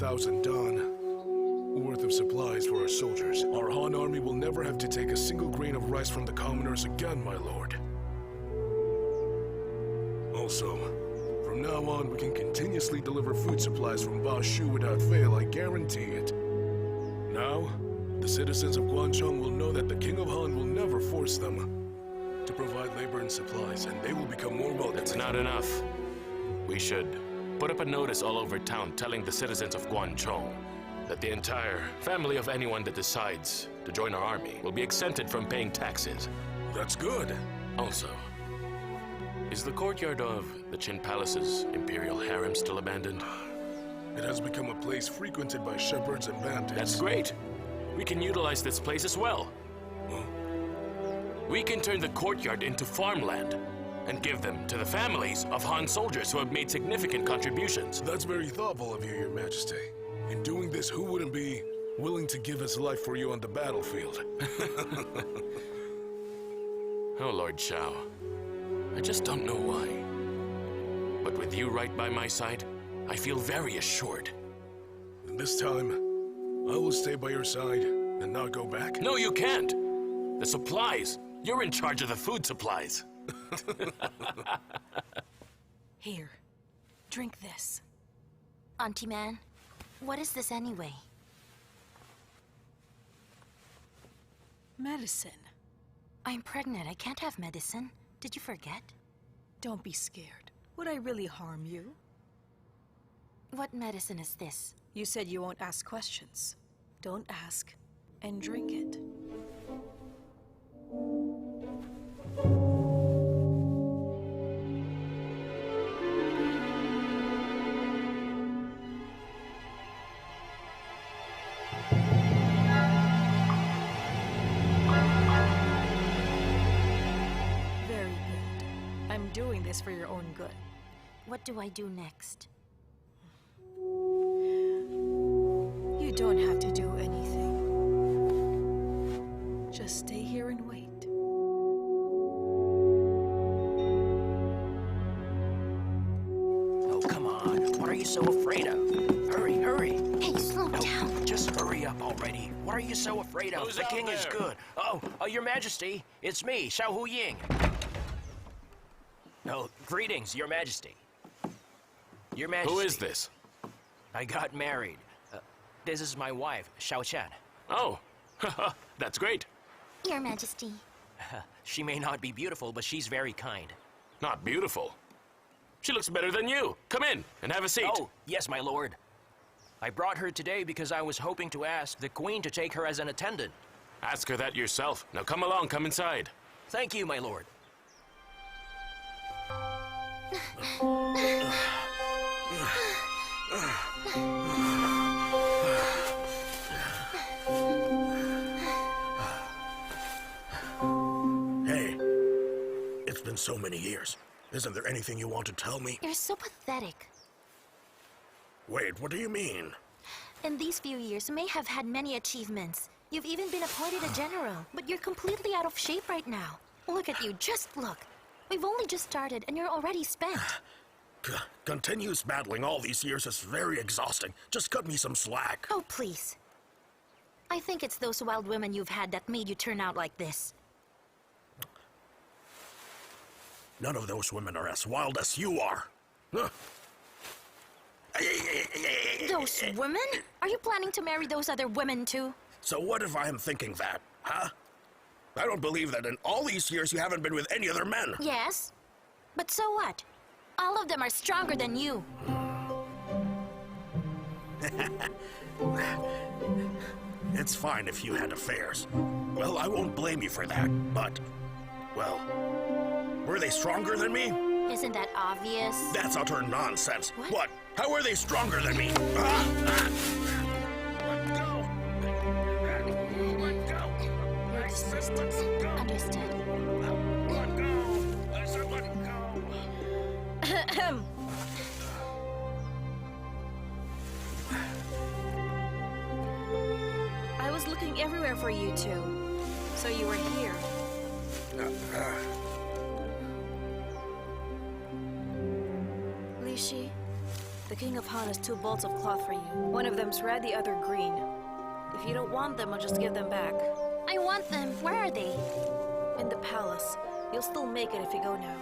100,000 Dan worth of supplies for our soldiers. Our Han army will never have to take a single grain of rice from the commoners again, my lord. Also, from now on, we can continuously deliver food supplies from Ba Shu without fail, I guarantee it. Now, the citizens of Guancheng will know that the King of Han will never force them to provide labor and supplies, and they will become more welcome. That's not enough. We should put up a notice all over town telling the citizens of Guancheng that the entire family of anyone that decides to join our army will be exempted from paying taxes. That's good. Also, is the courtyard of the Qin Palace's imperial harem still abandoned? It has become a place frequented by shepherds and bandits. That's great. We can utilize this place as well. Huh? We can turn the courtyard into farmland and give them to the families of Han soldiers who have made significant contributions. That's very thoughtful of you, Your Majesty. In doing this, who wouldn't be willing to give his life for you on the battlefield? Oh, Lord Shao. I just don't know why. But with you right by my side, I feel very assured. And this time, I will stay by your side and not go back. No, you can't! The supplies! You're in charge of the food supplies. Here, drink this. Auntie Man, what is this anyway? Medicine. I'm pregnant. I can't have medicine. Did you forget? Don't be scared. Would I really harm you? What medicine is this? You said you won't ask questions. Don't ask, and drink it. Very good. I'm doing this for your own good. What do I do next? You don't have to do anything. Just stay here and wait. Oh, come on. What are you so afraid of? Hurry, hurry. Hey, slow down. Just hurry up already. What are you so afraid of? Who's The out king is there? good. Your Majesty. It's me, Xiao Hu Ying. No, greetings, Your Majesty. Your Majesty. Who is this? I got married. This is my wife, Xiao Qian. Oh, that's great. Your Majesty. She may not be beautiful, but she's very kind. Not beautiful. She looks better than you. Come in and have a seat. Oh, yes, my lord. I brought her today because I was hoping to ask the queen to take her as an attendant. Ask her that yourself. Now come along, come inside. Thank you, my lord. Hey, it's been so many years. Isn't there anything you want to tell me? You're so pathetic. Wait, what do you mean? In these few years, you may have had many achievements. You've even been appointed a general, but you're completely out of shape right now. Look at you, just look. We've only just started, and you're already spent. Continuous battling all these years is very exhausting. Just cut me some slack. Oh, please. I think it's those wild women you've had that made you turn out like this. None of those women are as wild as you are. Huh. Those women? Are you planning to marry those other women too? So what if I am thinking that, huh? I don't believe that in all these years you haven't been with any other men. Yes. But so what? All of them are stronger than you. It's fine if you had affairs. Well, I won't blame you for that, but, well, were they stronger than me? Isn't that obvious? That's utter nonsense. What? How are they stronger than me? Let go! Let go! You're dismissed. Understood. Let go! I said let go! I was looking everywhere for you two. So you were here. Li Shi, the King of Han has two bolts of cloth for you. One of them's red, the other green. If you don't want them, I'll just give them back. I want them. Where are they? In the palace. You'll still make it if you go now.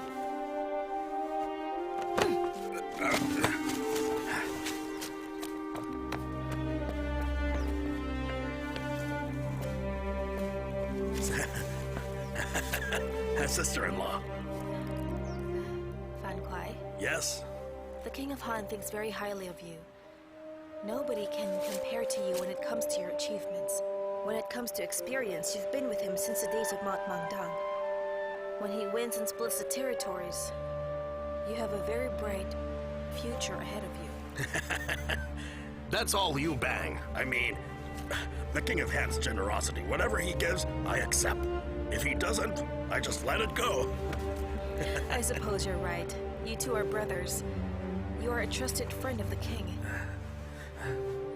Sister-in-law. Fan Kuai, Yes? the King of Han thinks very highly of you. Nobody can compare to you when it comes to your achievements. When it comes to experience, you've been with him since the days of Mount Mangdang. When he wins and splits the territories, you have a very bright future ahead of you. That's all you bang. I mean, the King of Han's generosity. Whatever he gives, I accept. If he doesn't, I just let it go. I suppose you're right. You two are brothers. You are a trusted friend of the king.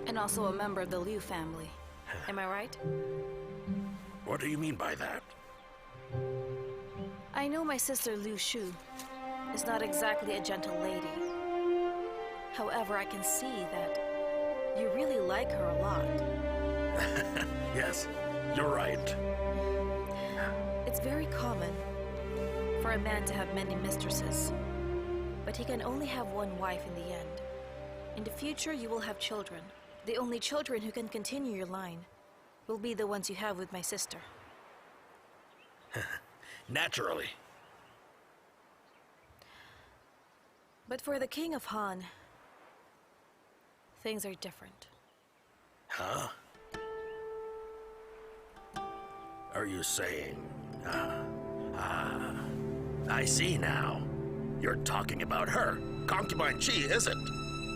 And also a member of the Liu family. Am I right? What do you mean by that? I know my sister Liu Shu is not exactly a gentle lady. However, I can see that you really like her a lot. Yes, you're right. It's very common for a man to have many mistresses, but he can only have one wife in the end. In the future, you will have children. The only children who can continue your line will be the ones you have with my sister. Naturally. But for the King of Han, things are different. Huh? Are you saying... I see now. You're talking about her. Concubine Chi, is it?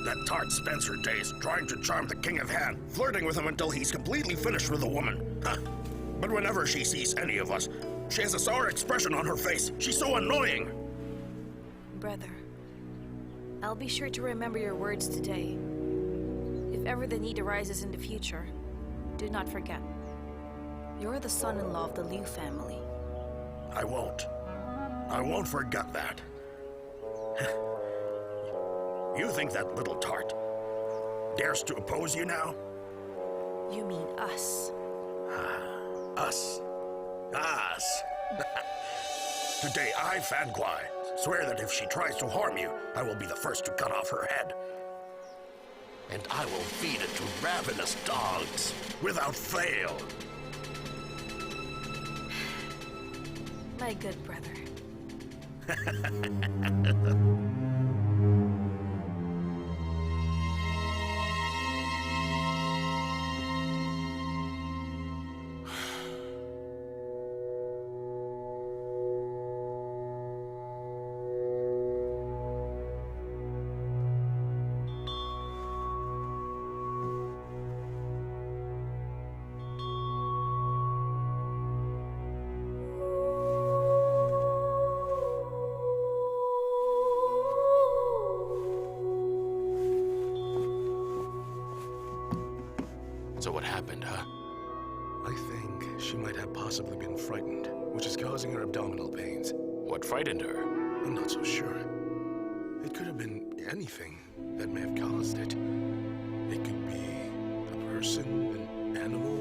That tart spends her days trying to charm the King of Han, flirting with him until he's completely finished with the woman. Huh. But whenever she sees any of us, she has a sour expression on her face. She's so annoying. Brother, I'll be sure to remember your words today. If ever the need arises in the future, do not forget. You're the son-in-law of the Liu family. I won't. I won't forget that. You think that little tart dares to oppose you now? You mean us. Us. Us. Today I, Fan Kuai, swear that if she tries to harm you, I will be the first to cut off her head. And I will feed it to ravenous dogs, without fail. My good brother. So what happened, huh? I think she might have possibly been frightened, which is causing her abdominal pains. What frightened her? I'm not so sure. It could have been anything that may have caused it. It could be a person, an animal.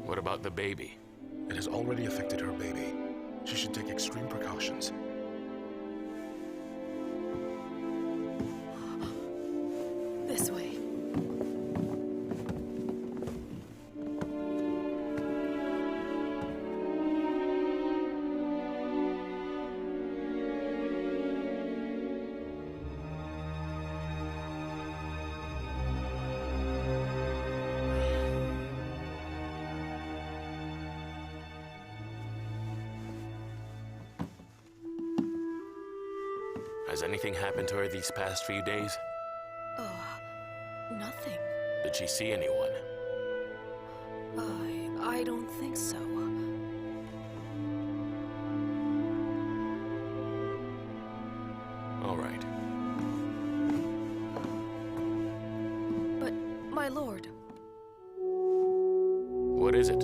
What about the baby? It has already affected her baby. She should take extreme precautions. This way. Has anything happened to her these past few days? Nothing. Did she see anyone? I don't think so. All right. But, my lord, What is it?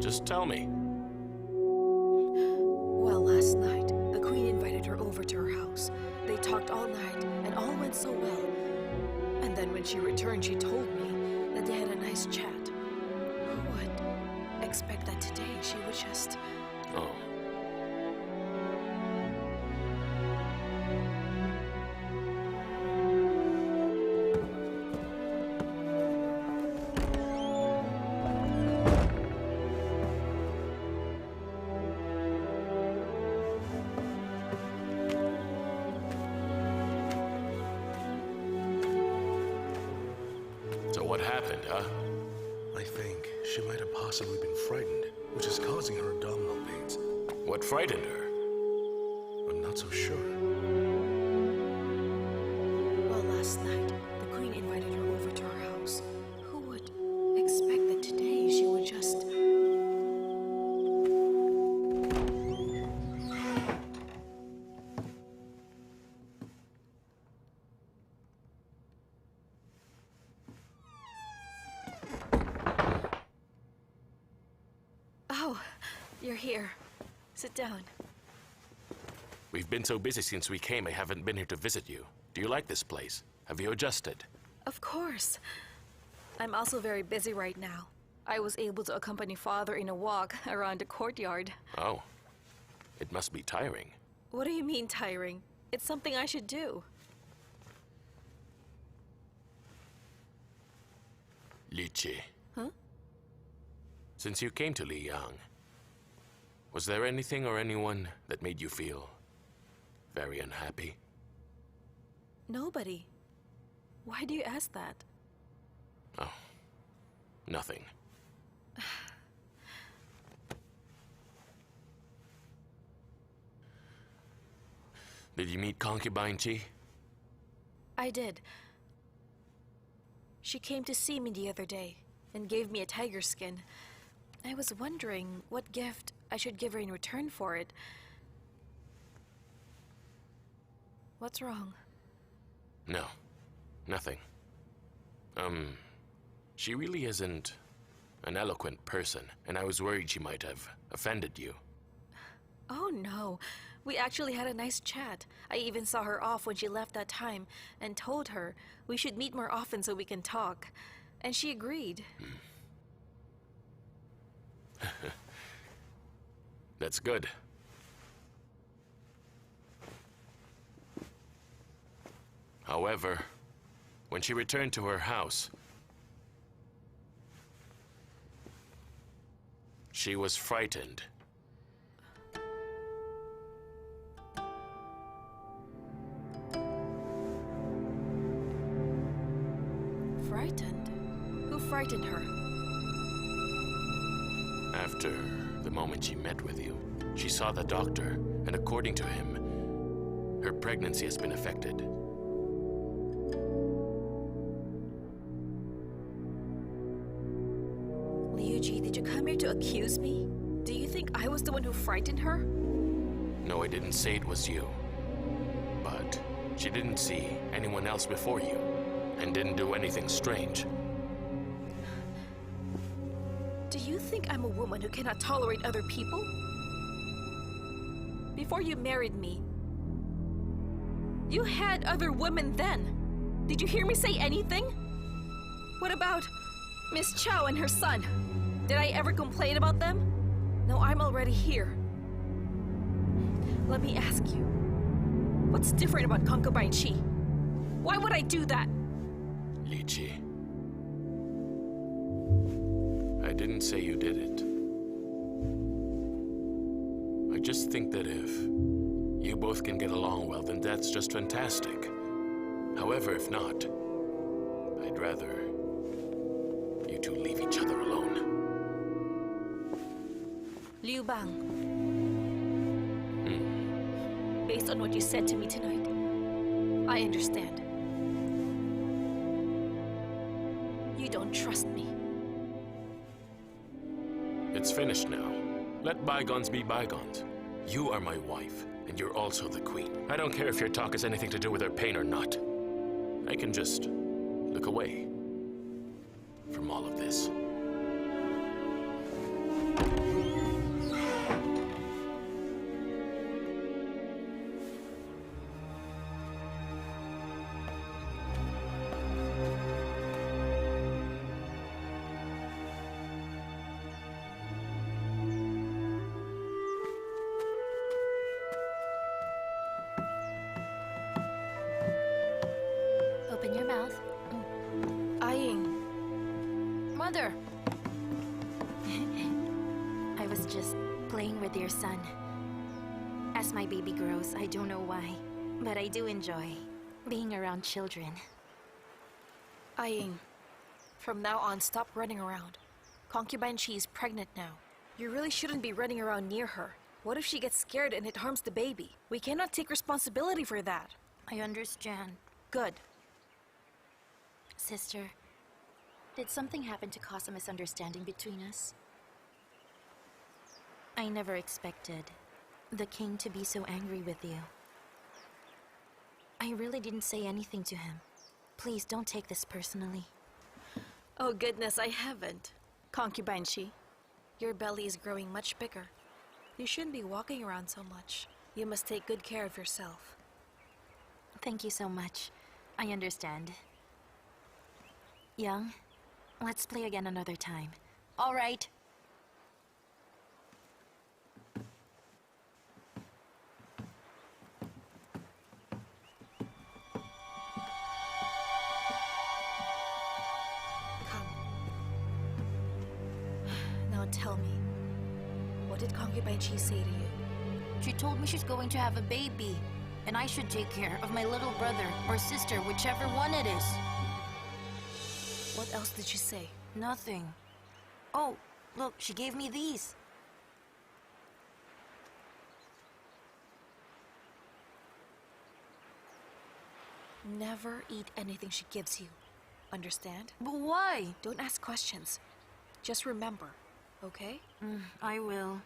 Just Tell me. Well, last night, the Queen invited her over to her house. They talked all night, and all went so well. And then when she returned, she told me that they had a nice chat. Who would expect that today she would just... Oh. So what happened, huh? I think she might have possibly been frightened, which is causing her abdominal pains. What frightened her? I'm not so sure. Well, last night, the Queen invited her over to her house. Who would expect that today she would just... Oh, you're here. Sit down. We've been so busy since we came, I haven't been here to visit you. Do you like this place? Have you adjusted? Of course. I'm also very busy right now. I was able to accompany Father in a walk around the courtyard. Oh. It must be tiring. What do you mean tiring? It's something I should do. Lichi. Huh? Since you came to Liyang, was there anything or anyone that made you feel very unhappy? Nobody. Why do you ask that? Oh, nothing. Did you meet Concubine Chi? I did. She came to see me the other day and gave me a tiger skin. I was wondering what gift I should give her in return for it. What's wrong? No, nothing. She really isn't an eloquent person, and I was worried she might have offended you. Oh no, we actually had a nice chat. I even saw her off when she left that time and told her we should meet more often so we can talk. And she agreed. That's good. However, when she returned to her house, she was frightened. Frightened? Who frightened her? After the moment she met with you, she saw the doctor, and according to him, her pregnancy has been affected. Liu Ji, did you come here to accuse me? Do you think I was the one who frightened her? No, I didn't say it was you. But she didn't see anyone else before you, and didn't do anything strange. Do you think I'm a woman who cannot tolerate other people? Before you married me, you had other women then. Did you hear me say anything? What about Miss Chow and her son? Did I ever complain about them? No, I'm already here. Let me ask you, what's different about Concubine Chi? Why would I do that? Lichi, I didn't say you did it. I just think that if you both can get along well, then that's just fantastic. However, if not, I'd rather you two leave each other alone. Liu Bang. Based on what you said to me tonight, I understand. You don't trust me. It's finished now. Let bygones be bygones. You are my wife, and you're also the queen. I don't care if your talk has anything to do with her pain or not. I can just look away from all of this. Open your mouth. Aying. Mother! I was just playing with your son. As my baby grows, I don't know why, but I do enjoy being around children. Aying. From now on, stop running around. Concubine Chi is pregnant now. You really shouldn't be running around near her. What if she gets scared and it harms the baby? We cannot take responsibility for that. I understand. Good. Sister, did something happen to cause a misunderstanding between us? I never expected the king to be so angry with you. I really didn't say anything to him. Please don't take this personally. Oh goodness, I haven't. Concubine Chi, your belly is growing much bigger. You shouldn't be walking around so much. You must take good care of yourself. Thank you so much. I understand. Young, let's play again another time. All right. Come. Now tell me, what did Concubine Chi say to you? She told me she's going to have a baby, and I should take care of my little brother or sister, whichever one it is. What else did she say? Nothing. Oh, look, she gave me these. Never eat anything she gives you. Understand? But why? Don't ask questions. Just remember, okay? I will.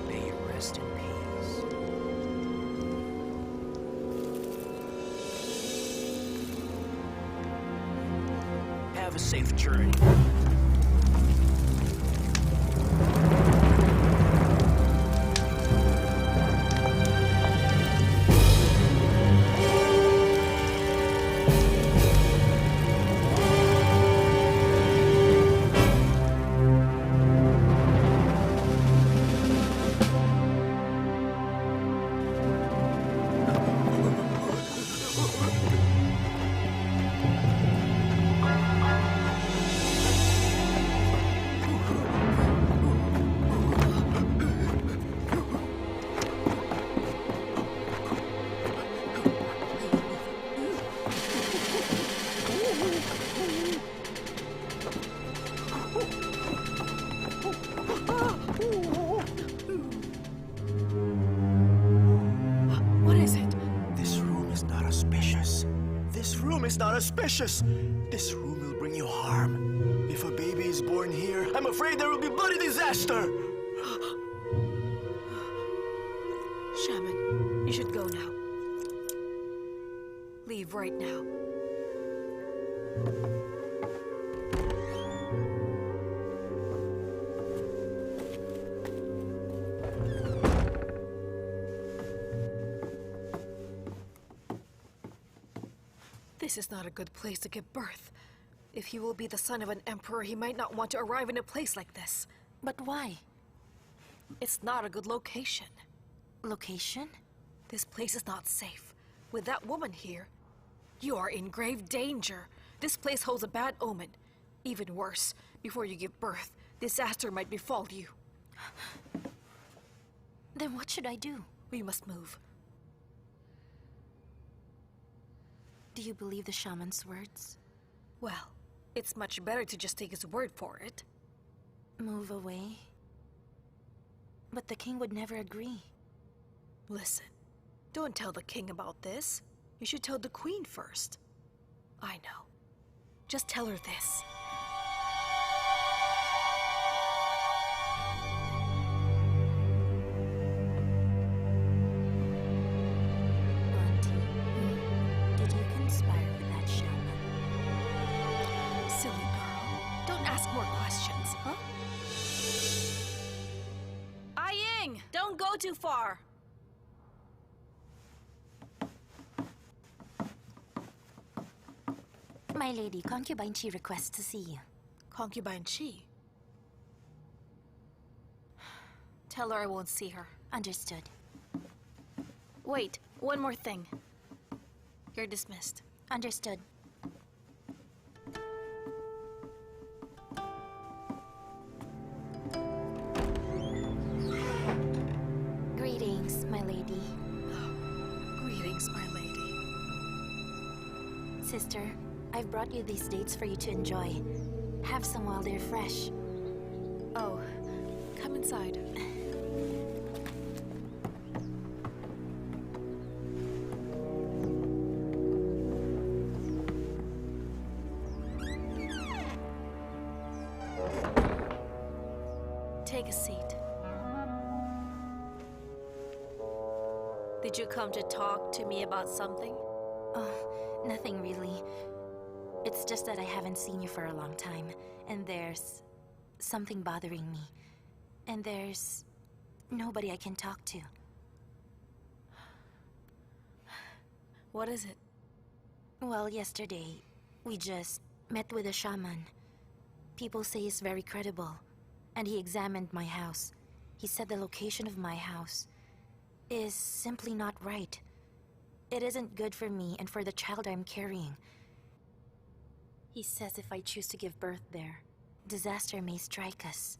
May you rest in peace. Have a safe journey. What is it? This room is not auspicious. This room is not auspicious. This room will bring you harm. If a baby is born here, I'm afraid there will be bloody disaster. Shaman, you should go now. Leave right now. This is not a good place to give birth. If he will be the son of an emperor, he might not want to arrive in a place like this. But why? It's not a good location. Location? This place is not safe. With that woman here, you are in grave danger. This place holds a bad omen. Even worse, before you give birth, disaster might befall you. Then what should I do? We must move. Do you believe the shaman's words? Well, it's much better to just take his word for it. Move away? But the king would never agree. Listen, don't tell the king about this. You should tell the queen first. I know. Just tell her this. Auntie, did you conspire with that shaman? Silly girl. Don't ask more more questions, huh? Ai Ying! Don't go too far! My lady, Concubine Chi requests to see you. Concubine Chi. Tell her I won't see her. Understood. Wait, one more thing. You're dismissed. Understood. Greetings, my lady. Greetings, my lady. Sister, I've brought you these dates for you to enjoy. Have some while they're fresh. Oh, come inside. Take a seat. Did you come to talk to me about something? Oh, nothing really. It's just that I haven't seen you for a long time, and there's something bothering me. And there's nobody I can talk to. What is it? Well, yesterday, we just met with a shaman. People say he's very credible, and he examined my house. He said the location of my house is simply not right. It isn't good for me and for the child I'm carrying. He says if I choose to give birth there, disaster may strike us.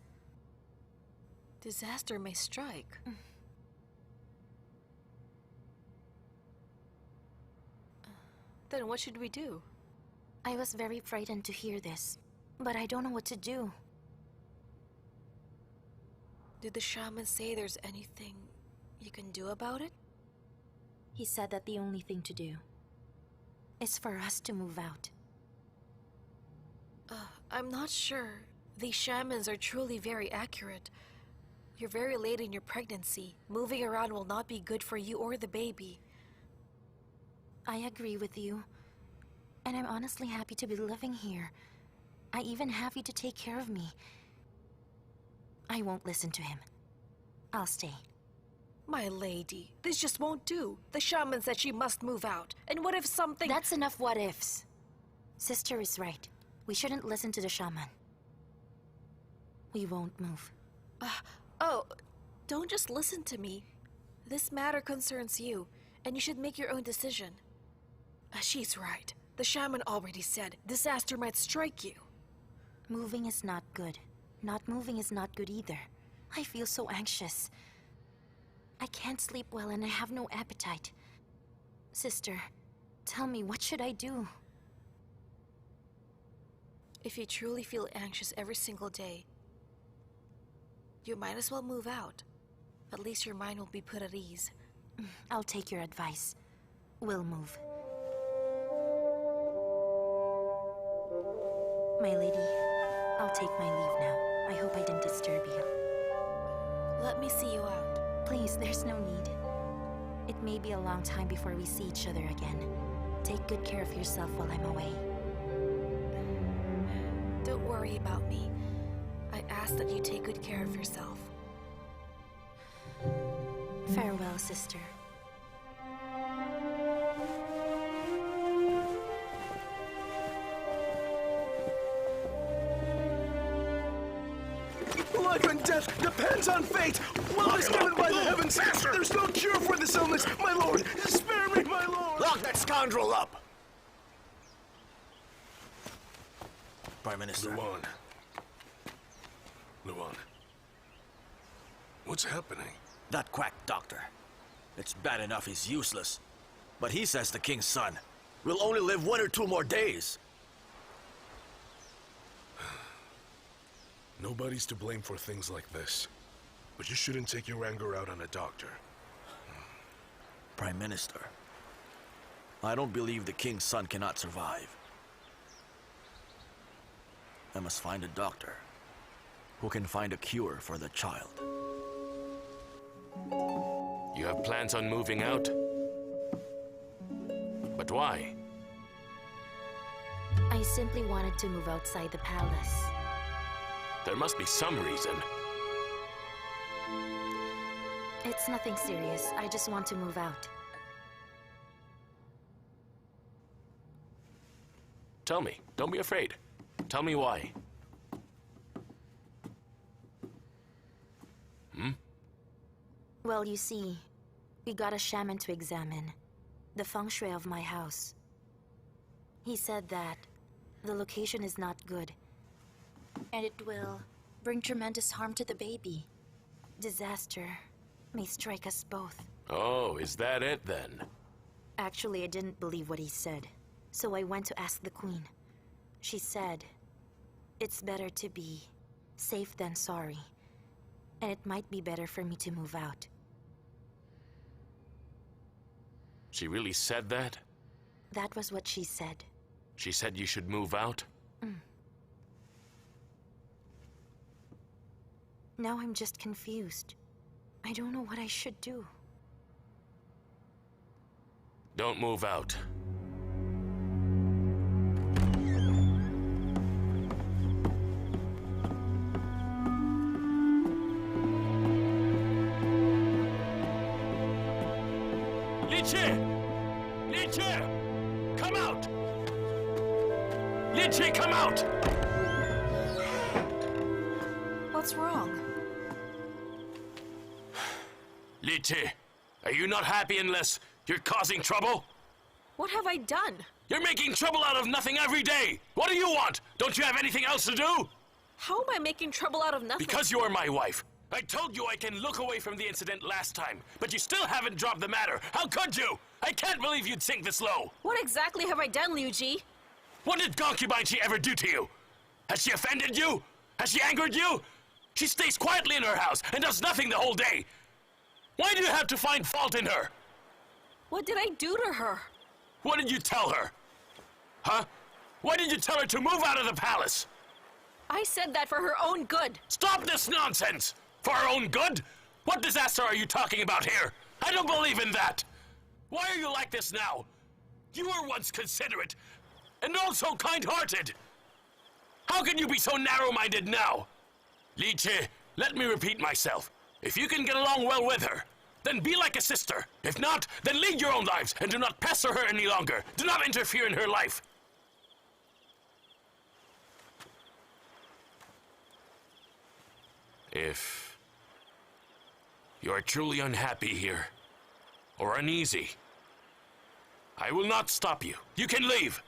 Disaster may strike. Then what should we do? I was very frightened to hear this, but I don't know what to do. Did the shaman say there's anything you can do about it? He said that the only thing to do is for us to move out. I'm not sure. These shamans are truly very accurate. You're very late in your pregnancy. Moving around will not be good for you or the baby. I agree with you. And I'm honestly happy to be living here. I even have you to take care of me. I won't listen to him. I'll stay. My lady, this just won't do. The shaman said she must move out. And what if something— That's enough what ifs. Sister is right. We shouldn't listen to the shaman. We won't move. Oh, don't just listen to me. This matter concerns you, and you should make your own decision. She's right. The shaman already said disaster might strike you. Moving is not good. Not moving is not good either. I feel so anxious. I can't sleep well and I have no appetite. Sister, tell me, what should I do? If you truly feel anxious every single day, you might as well move out. At least your mind will be put at ease. I'll take your advice. We'll move. My lady, I'll take my leave now. I hope I didn't disturb you. Let me see you out. Please, there's no need. It may be a long time before we see each other again. Take good care of yourself while I'm away. Don't worry about me. I ask that you take good care of yourself. Farewell, sister. Life and death depends on fate. Will is given by the heavens. There's no cure for this illness. My lord, spare me, my lord. Lock that scoundrel up! Prime Minister. Luan. Luan. What's happening? That quack doctor. It's bad enough he's useless. But he says the king's son will only live 1 or 2 more days. Nobody's to blame for things like this. But you shouldn't take your anger out on a doctor. Prime Minister, I don't believe the king's son cannot survive. I must find a doctor who can find a cure for the child. You have plans on moving out? But why? I simply wanted to move outside the palace. There must be some reason. It's nothing serious. I just want to move out. Tell me. Don't be afraid. Tell me why. Well, you see, we got a shaman to examine the feng shui of my house. He said that the location is not good, and it will bring tremendous harm to the baby. Disaster may strike us both. Oh, is that it then? Actually, I didn't believe what he said, so I went to ask the queen. She said, it's better to be safe than sorry, and it might be better for me to move out. She really said that? That was what she said. She said you should move out? Now I'm just confused. I don't know what I should do. Don't move out. Li Chi! Li Chi! Come out! Li Chi, come out! What's wrong? Li Chi, are you not happy unless you're causing trouble? What have I done? You're making trouble out of nothing every day! What do you want? Don't you have anything else to do? How am I making trouble out of nothing? Because you are my wife. I told you I can look away from the incident last time, but you still haven't dropped the matter. How could you? I can't believe you'd sink this low. What exactly have I done, Liu Ji? What did Concubine Chi ever do to you? Has she offended you? Has she angered you? She stays quietly in her house and does nothing the whole day. Why do you have to find fault in her? What did I do to her? What did you tell her? Huh? Why did you tell her to move out of the palace? I said that for her own good. Stop this nonsense! For her own good? What disaster are you talking about here? I don't believe in that! Why are you like this now? You were once considerate, and also kind-hearted. How can you be so narrow-minded now? Li Chi, let me repeat myself. If you can get along well with her, then be like a sister. If not, then lead your own lives, and do not pester her any longer. Do not interfere in her life. If you're truly unhappy here, or uneasy, I will not stop you. You can leave.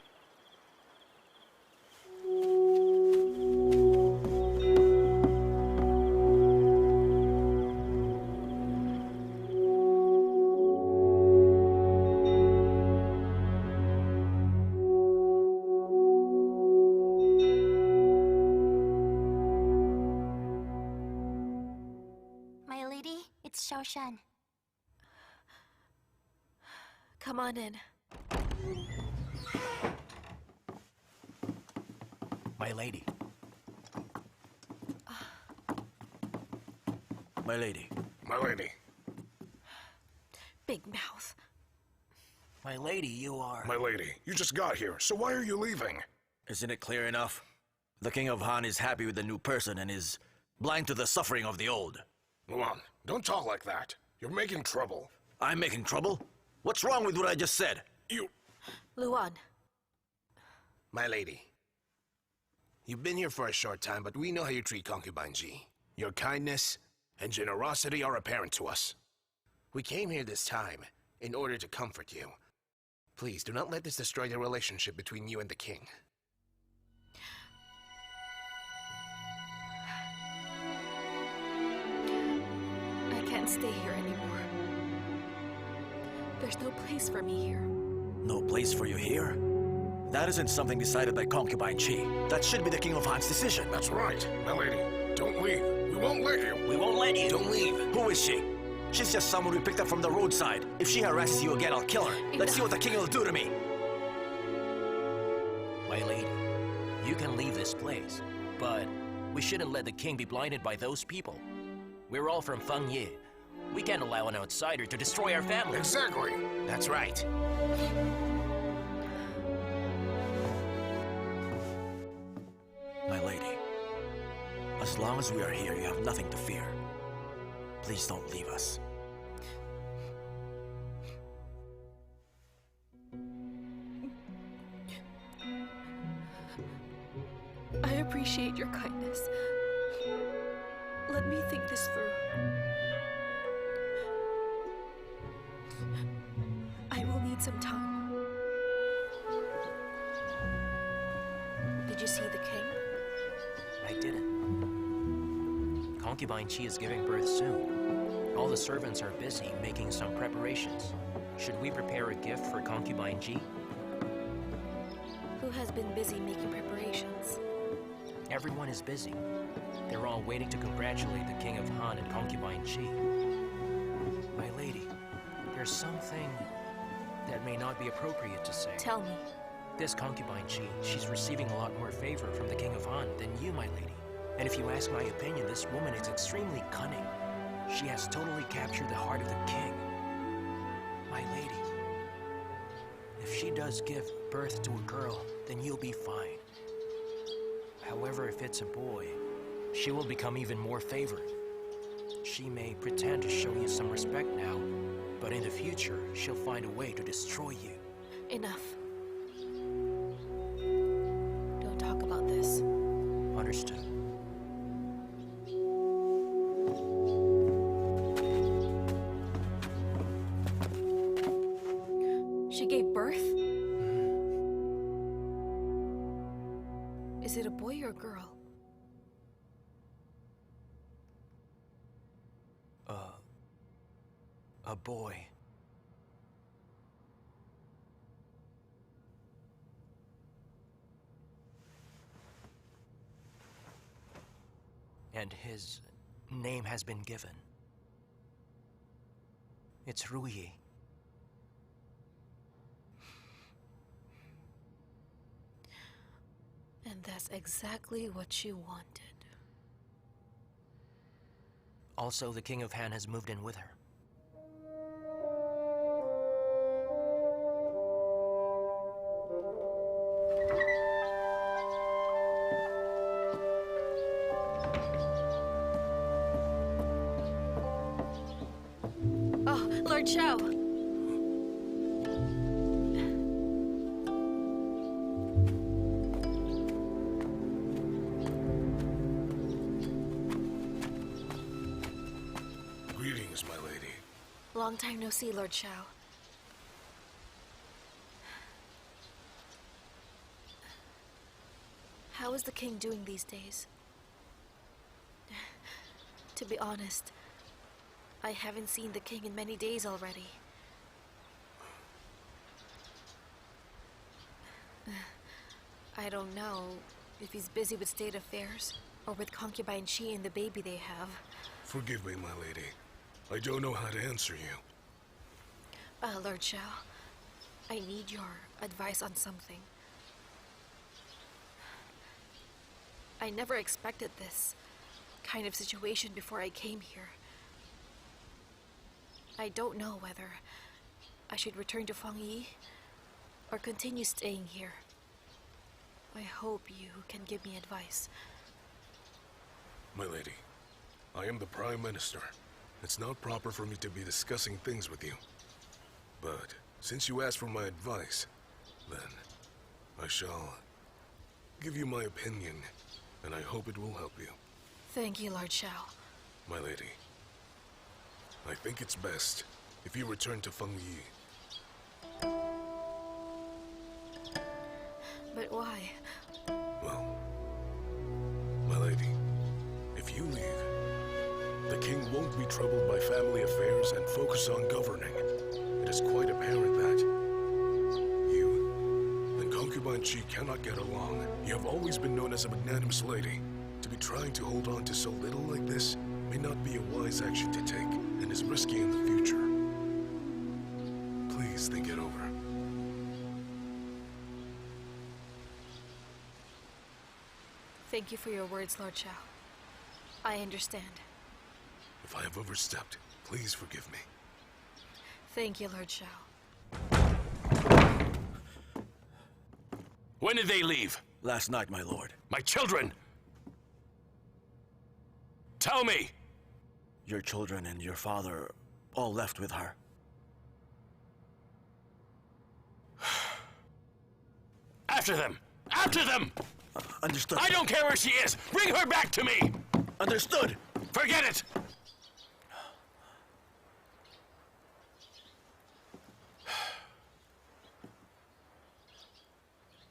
My lady, it's Xiaoshan. Come on in. My lady. My lady. My lady. Big mouth. My lady, you are... My lady, you just got here, so why are you leaving? Isn't it clear enough? The King of Han is happy with the new person and is blind to the suffering of the old. Luan, don't talk like that. You're making trouble. I'm making trouble? What's wrong with what I just said? You... Luan, My lady, you've been here for a short time, but we know how you treat Concubine G. Your kindness and generosity are apparent to us. We came here this time in order to comfort you. Please, do not let this destroy the relationship between you and the king. I can't stay here anymore. There's no place for me here. No place for you here? That isn't something decided by Concubine Chi. That should be the King of Han's decision. That's right. My lady, don't leave. We won't let you. We won't let you. Don't leave. Who is she? She's just someone we picked up from the roadside. If she harasses you again, I'll kill her. Let's see what the king will do to me. My lady, you can leave this place, but we shouldn't let the king be blinded by those people. We're all from Feng Ye. We can't allow an outsider to destroy our family. Exactly. That's right. My lady, as As long as we are here, you have nothing to fear. Please don't leave us. I appreciate your kindness. Let me think this through. I will need some time. Did you see the king? I didn't. Concubine Chi is giving birth soon. All the servants are busy making some preparations. Should we prepare a gift for Concubine Chi? Who has been busy making preparations? Everyone is busy. They're all waiting to congratulate the King of Han and Concubine Chi. My lady, there's something that may not be appropriate to say. Tell me. This Concubine Chi, she's receiving a lot more favor from the King of Han than you, my lady. And if you ask my opinion, this woman is extremely cunning. She has totally captured the heart of the king. My lady, if she does give birth to a girl, then you'll be fine. However, if it's a boy, she will become even more favored. She may pretend to show you some respect now, but in the future, she'll find a way to destroy you. Enough. Don't talk about this. Understood. She gave birth? Is it a boy or a girl? A boy. And his name has been given. It's Ruyi. And that's exactly what you wanted. Also, the King of Han has moved in with her. Oh, Lord Xiao! Greetings, my lady. Long time no see, Lord Xiao. How is the king doing these days? To be honest, I haven't seen the king in many days already. I don't know if he's busy with state affairs or with Concubine Chi and the baby they have. Forgive me, my lady. I don't know how to answer you. Lord Xiao, I need your advice on something. I never expected this kind of situation before I came here. I don't know whether I should return to Fengyi or continue staying here. I hope you can give me advice. My lady, I am the Prime Minister. It's not proper for me to be discussing things with you. But since you asked for my advice, then I shall give you my opinion, and I hope it will help you. Thank you, Lord Xiao. My lady, I think it's best if you return to Fengyi. But why? Well, my lady, if you leave, the king won't be troubled by family affairs and focus on governing. It is quite apparent that you and Concubine Chi cannot get along. You have always been known as a magnanimous lady. To be trying to hold on to so little like this may not be a wise action to take, and is risky in the future. Please think it over. Thank you for your words, Lord Xiao. I understand. If I have overstepped, please forgive me. Thank you, Lord Xiao. When did they leave? Last night, my lord. My children! Tell me! Your children and your father all left with her. After them! After them! Understood. I don't care where she is! Bring her back to me! Understood! Forget it!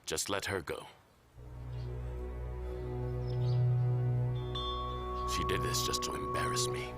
Just let her go. She did this just to embarrass me.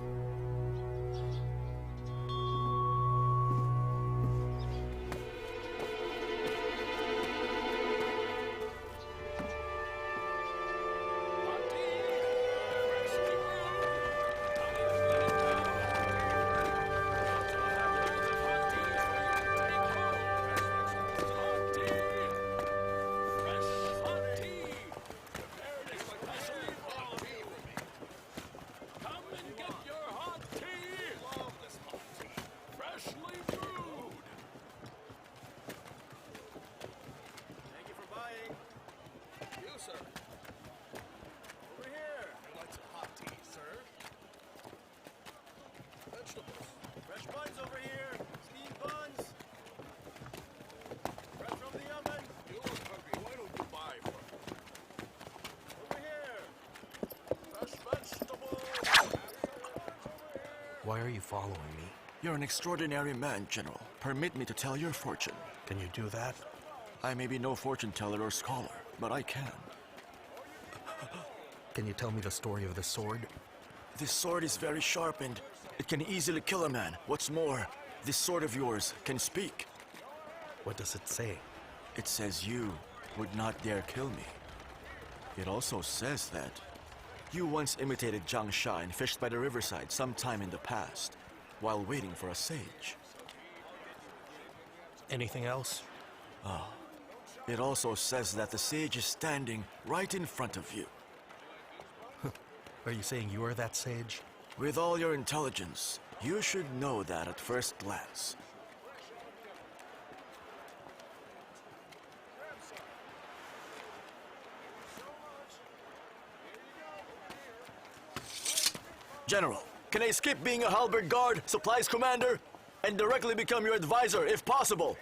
Why are you following me? You're an extraordinary man, General. Permit me to tell your fortune. Can you do that? I may be no fortune teller or scholar, but I can. Can you tell me the story of the sword? This sword is very sharpened. It can easily kill a man. What's more, this sword of yours can speak. What does it say? It says you would not dare kill me. It also says that you once imitated Zhang Sha and fished by the riverside sometime in the past, while waiting for a sage. Anything else? It also says that the sage is standing right in front of you. Are you saying you are that sage? With all your intelligence, you should know that at first glance. General, can I skip being a halberd guard, supplies commander, and directly become your advisor if possible?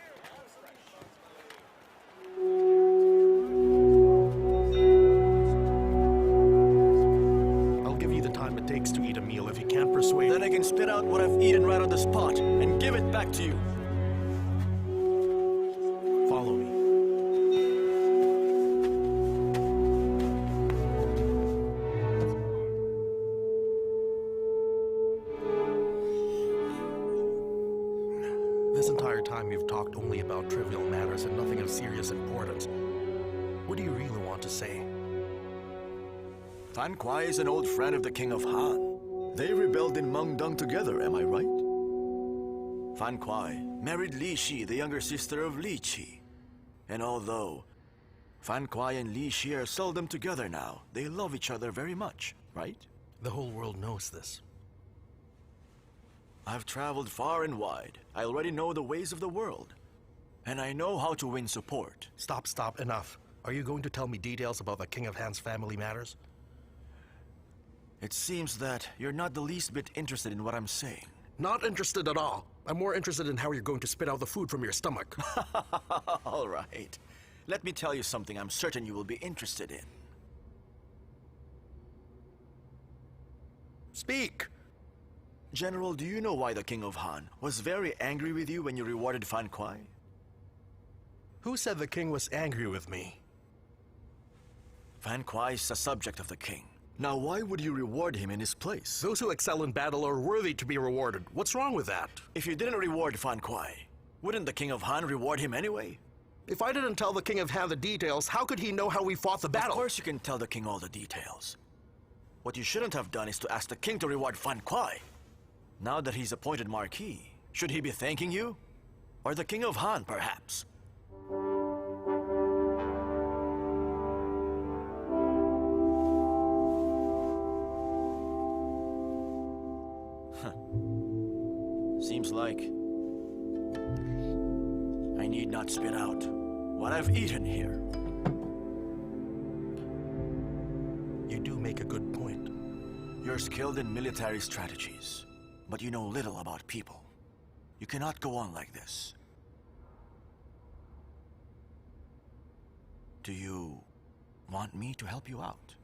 I'll give you the time it takes to eat a meal if you can't persuade. Then I can spit out what I've eaten right on the spot and give it back to you. Follow me. This entire time you've talked only about trivial matters and nothing of serious importance. What do you really want to say? Fan Kuai is an old friend of the King of Han. They rebelled in Mengdong together, am I right? Fan Kuai married Li Shi, the younger sister of Li Qi. And although Fan Kuai and Li Shi are seldom together now, they love each other very much, right? The whole world knows this. I've traveled far and wide. I already know the ways of the world. And I know how to win support. Stop, enough. Are you going to tell me details about the King of Han's family matters? It seems that you're not the least bit interested in what I'm saying. Not interested at all. I'm more interested in how you're going to spit out the food from your stomach. All right. Let me tell you something I'm certain you will be interested in. Speak! General, do you know why the King of Han was very angry with you when you rewarded Fan Kuai? Who said the king was angry with me? Fan Kuai is a subject of the king. Now why would you reward him in his place? Those who excel in battle are worthy to be rewarded. What's wrong with that? If you didn't reward Fan Kuai, wouldn't the King of Han reward him anyway? If I didn't tell the King of Han the details, how could he know how we fought the battle? Of course you can tell the king all the details. What you shouldn't have done is to ask the king to reward Fan Kuai. Now that he's appointed Marquis, should he be thanking you? Or the King of Han, perhaps? Seems like I need not spit out what I've eaten here. You do make a good point. You're skilled in military strategies, but you know little about people. You cannot go on like this. Do you want me to help you out?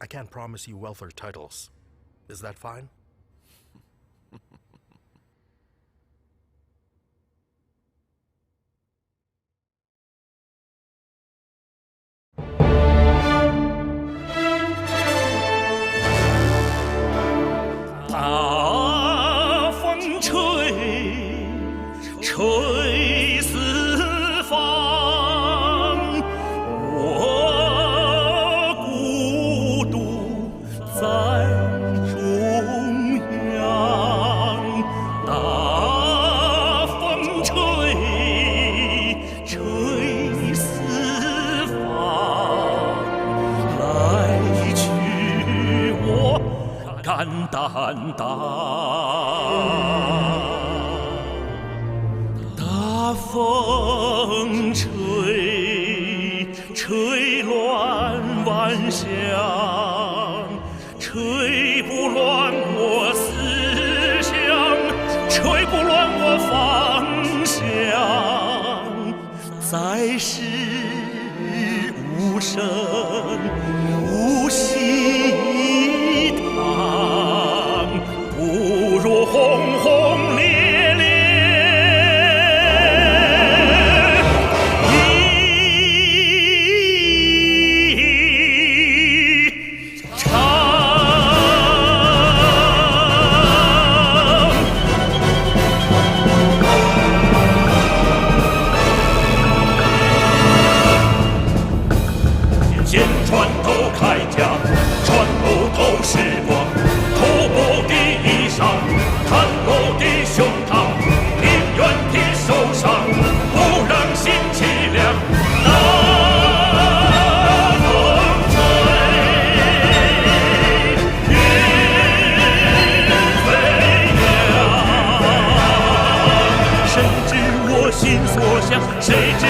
I can't promise you wealth or titles. Is that fine?担当，大风吹，吹乱万象，吹不乱我思想，吹不乱我方向。在世无声无息堂，不如轰轰烈烈一场。见船头铠甲，船头透视光，头部的衣裳，袒露的胸膛，宁愿的受伤，不让心凄凉。大风吹，云飞扬，谁知我心所向？谁知？